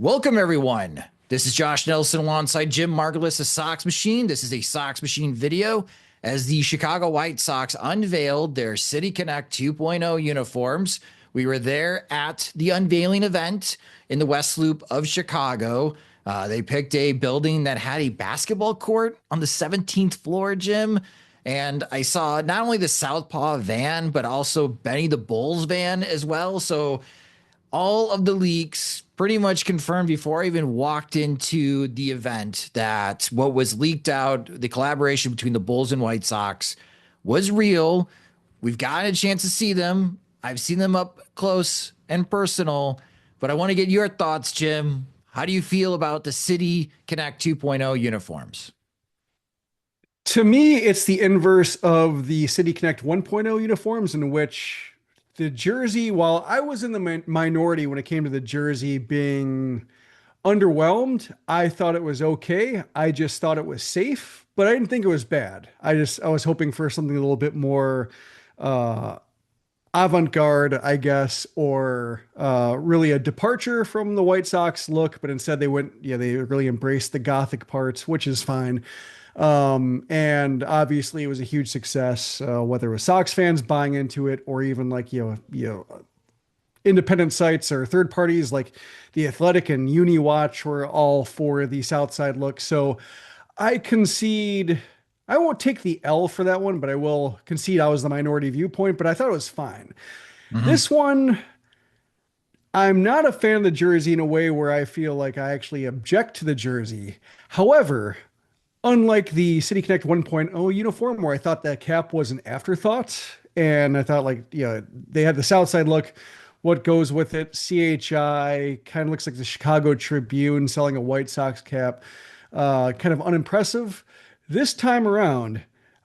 Welcome, everyone. This is Josh Nelson alongside Jim Margalus of Sox Machine. This is a Sox Machine video as the Chicago White Sox unveiled their City Connect 2.0 uniforms. We were there at the unveiling event in the West Loop of Chicago. They picked a building that had a basketball court on the 17th floor, Jim. And I saw not only the Southpaw van, but also Benny the Bull's van as well. So all of the leaks pretty much confirmed before I even walked into the event that what was leaked out, the collaboration between the Bulls and White Sox, was real. We've gotten a chance to see them. I've seen them up close and personal, but I want to get your thoughts, Jim. How do you feel about the City Connect 2.0 uniforms? To me, it's the inverse of the City Connect 1.0 uniforms, in which the jersey, while I was in the minority when it came to the jersey being underwhelmed, I thought it was okay. I just thought it was safe, but I didn't think it was bad. I was hoping for something a little bit more uh, avant-garde, I guess, or really a departure from the White Sox look, but instead they really embraced the Gothic parts, which is fine. And obviously it was a huge success, whether it was Sox fans buying into it or even like, independent sites or third parties like The Athletic and UniWatch were all for the South Side look. So I concede, I won't take the L for that one, but I will concede I was the minority viewpoint, but I thought it was fine. This one, I'm not a fan of the jersey in a way where I feel like I actually object to the jersey. However, unlike the City Connect 1.0 uniform, where I thought that cap was an afterthought, and I thought they had the South Side look, what goes with it, CHI, kind of looks like the Chicago Tribune selling a White Sox cap, kind of unimpressive. This time around,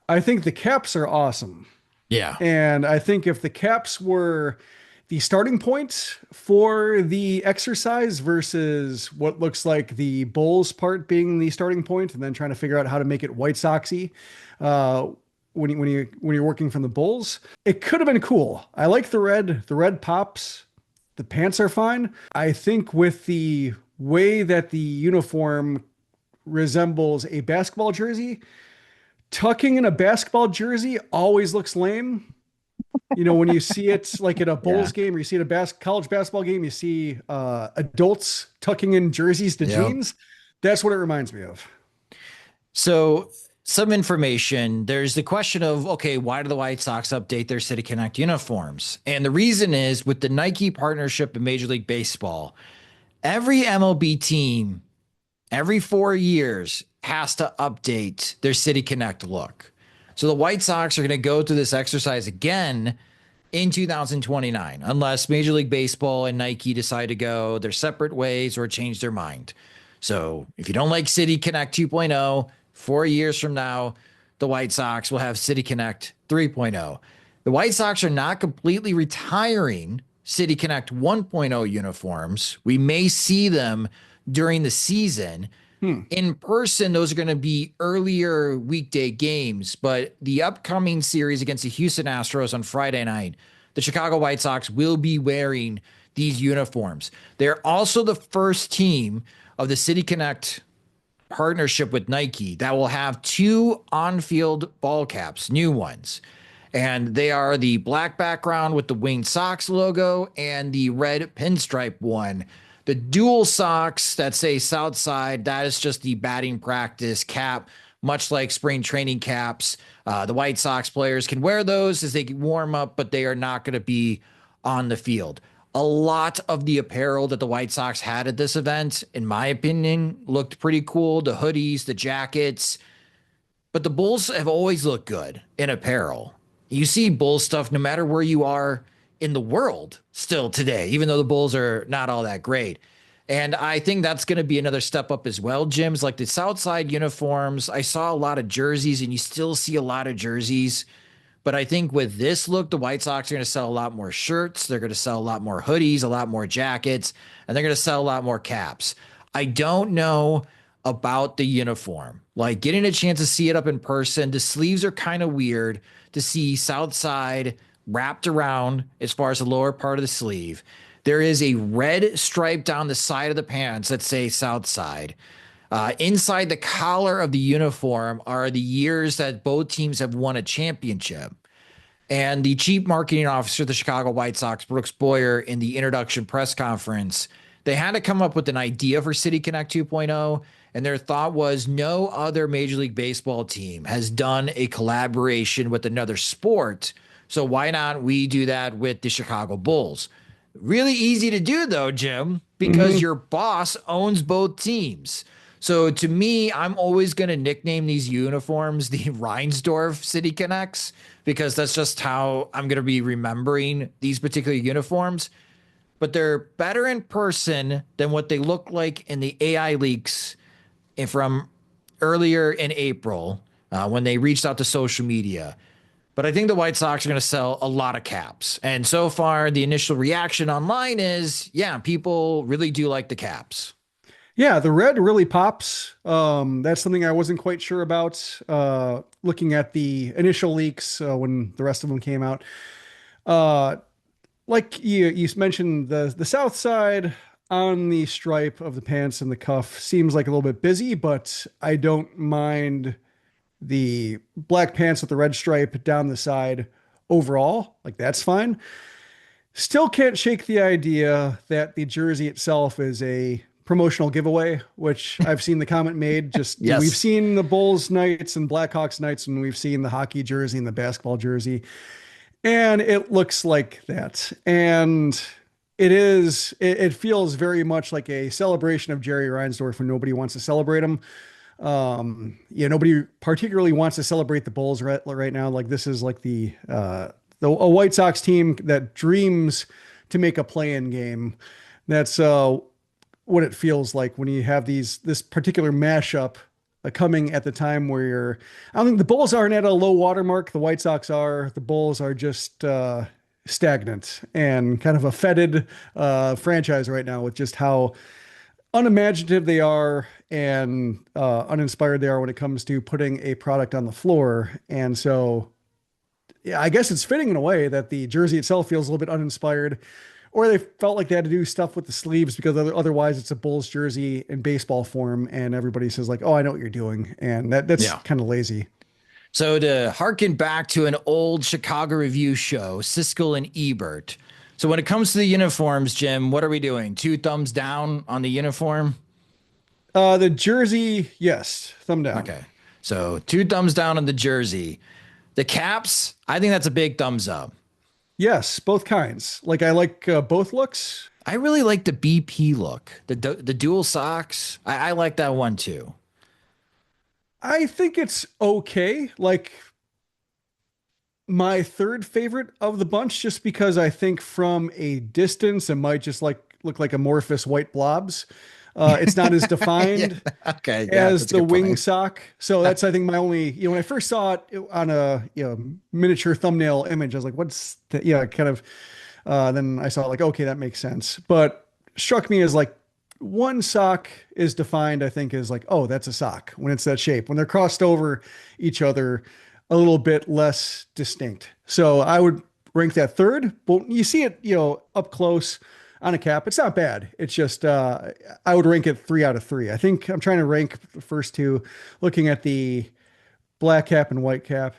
I think the caps are awesome. Yeah. And I think if the caps were the starting point for the exercise versus what looks like the Bulls part being the starting point, and then trying to figure out how to make it White Soxy when you're working from the Bulls, it could have been cool. I like the red. The red pops. The pants are fine. I think with the way that the uniform resembles a basketball jersey, tucking in a basketball jersey always looks lame. When you see it like at a Bulls game, or you see it at a college basketball game, you see adults tucking in jerseys to jeans. That's what it reminds me of. So some information, there's the question of, okay, why do the White Sox update their City Connect uniforms? And the reason is with the Nike partnership in Major League Baseball, every MLB team, every 4 years has to update their City Connect look. So the White Sox are going to go through this exercise again in 2029, unless Major League Baseball and Nike decide to go their separate ways or change their mind. So if you don't like City Connect 2.0, 4 years from now, the White Sox will have City Connect 3.0. The White Sox are not completely retiring City Connect 1.0 uniforms. We may see them during the season. In person, those are going to be earlier weekday games, but the upcoming series against the Houston Astros on Friday night, the Chicago White Sox will be wearing these uniforms. They're also the first team of the City Connect partnership with Nike that will have two on-field ball caps, new ones. And they are the black background with the Winged Sox logo and the red pinstripe one. The dual socks that say Southside, that is just the batting practice cap, much like spring training caps. The White Sox players can wear those as they warm up, but they are not going to be on the field. A lot of the apparel that the White Sox had at this event, in my opinion, looked pretty cool. The hoodies, the jackets, but the Bulls have always looked good in apparel. You see Bulls stuff no matter where you are in the world still today, even though the Bulls are not all that great. And I think that's going to be another step up as well, Jim's like the Southside uniforms. I saw a lot of jerseys and you still see a lot of jerseys. But I think with this look, the White Sox are going to sell a lot more shirts. They're going to sell a lot more hoodies, a lot more jackets, and they're going to sell a lot more caps. I don't know about the uniform. Like getting a chance to see it up in person, the sleeves are kind of weird to see Southside wrapped around as far as the lower part of the sleeve. there is a red stripe down the side of the pants that say South Side. Inside the collar of the uniform are the years that both teams have won a championship. And the chief marketing officer of the Chicago White Sox, Brooks Boyer, in the introduction press conference, they had to come up with an idea for City Connect 2.0. And their thought was no other Major League Baseball team has done a collaboration with another sport. So why not we do that with the Chicago Bulls? Really easy to do, though, Jim, because Hmm. your boss owns both teams. So to me, I'm always going to nickname these uniforms the Reinsdorf City Connects because that's just how I'm going to be remembering these particular uniforms. But they're better in person than what they look like in the AI leaks from earlier in April when they reached out to social media. But I think the White Sox are going to sell a lot of caps. And so far, the initial reaction online is, yeah, people really do like the caps. Yeah, the red really pops. That's something I wasn't quite sure about. Looking at the initial leaks when the rest of them came out. Uh, like you mentioned, the south side on the stripe of the pants and the cuff seems like a little bit busy, but I don't mind the black pants with the red stripe down the side overall. Like that's fine. Still can't shake the idea that the jersey itself is a promotional giveaway, which I've seen the comment made. Just we've Yes. seen the Bulls nights and Blackhawks nights, and we've seen the hockey jersey and the basketball jersey, and it looks like that. And it feels very much like a celebration of Jerry Reinsdorf when nobody wants to celebrate him. Yeah, nobody particularly wants to celebrate the Bulls right now. Like this is like a White Sox team that dreams to make a play-in game. That's what it feels like when you have this particular mashup coming at the time where I don't think the Bulls aren't at a low water mark. The White Sox are. The Bulls are just stagnant and kind of a fetid franchise right now with just how unimaginative they are and uninspired they are when it comes to putting a product on the floor. And so, yeah, I guess it's fitting in a way that the jersey itself feels a little bit uninspired, or they felt like they had to do stuff with the sleeves because otherwise it's a Bulls jersey in baseball form, and everybody says like, "Oh, I know what you're doing," and that's Yeah. kind of lazy. So to harken back to an old Chicago review show, Siskel and Ebert. So when it comes to the uniforms, Jim, what are we doing? Two thumbs down on the uniform? The jersey, yes, thumb down. Okay. So two thumbs down on the jersey. The caps, I think that's a big thumbs up. Yes, both kinds. Like I like both looks. I really like the BP look, the dual socks. I like that one too. I think it's okay. Like my third favorite of the bunch, just because I think from a distance it might just like look like amorphous white blobs. It's not as Yeah. defined Okay. Yeah, as that's a the good wing point. sock. So that's I think my only, when I first saw it on a miniature thumbnail image, I was like, what's the, kind of then I saw like, okay, that makes sense. But struck me as like one sock is defined, I think, as like, oh, that's a sock when it's that shape. When they're crossed over each other, a little bit less distinct. So I would rank that third. But you see it, up close on a cap. It's not bad. It's just I would rank it 3 out of 3. I think I'm trying to rank the first two, looking at the black cap and white cap.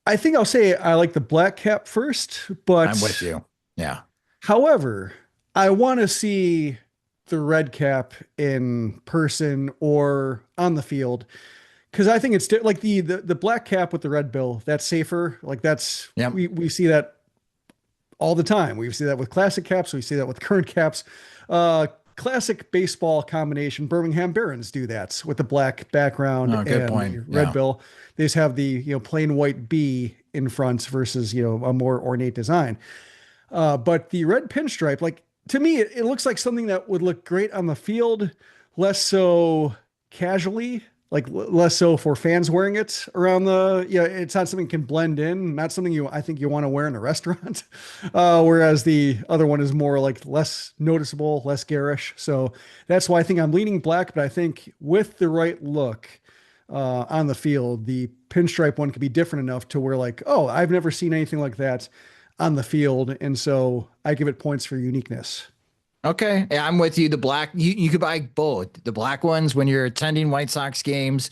I think I'll say I like the black cap first, I'm with but you. Yeah. however, I want to see the red cap in person or on the field because I think it's like the black cap with the red bill. That's safer. Like that's Yep. we see that all the time. We see that with classic caps. We see that with current caps. Uh, Classic baseball combination. Birmingham Barons do that with the black background Oh, good and point. the red Yeah. bill. They just have the plain white B in front versus a more ornate design. But the red pinstripe, like to me, it looks like something that would look great on the field, less so casually, like less so for fans wearing it around it's not something you can blend in, not something I think you want to wear in a restaurant. Whereas the other one is more like less noticeable, less garish. So that's why I think I'm leaning black, but I think with the right look, on the field, the pinstripe one could be different enough to where like, oh, I've never seen anything like that on the field. And so I give it points for uniqueness. Okay, yeah, I'm with you. The black, you could buy both. The black ones when you're attending White Sox games.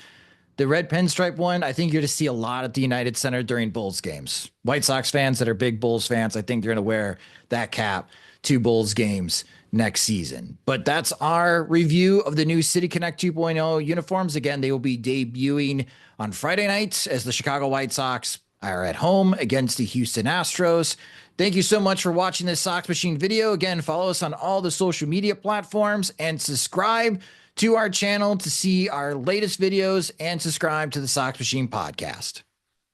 The red pinstripe one, I think you're to see a lot at the United Center during Bulls games. White Sox fans that are big Bulls fans, I think they're going to wear that cap to Bulls games next season. But that's our review of the new City Connect 2.0 uniforms. Again, they will be debuting on Friday nights as the Chicago White Sox are at home against the Houston Astros. Thank you so much for watching this Sox Machine video. Again, follow us on all the social media platforms and subscribe to our channel to see our latest videos and subscribe to the Sox Machine podcast.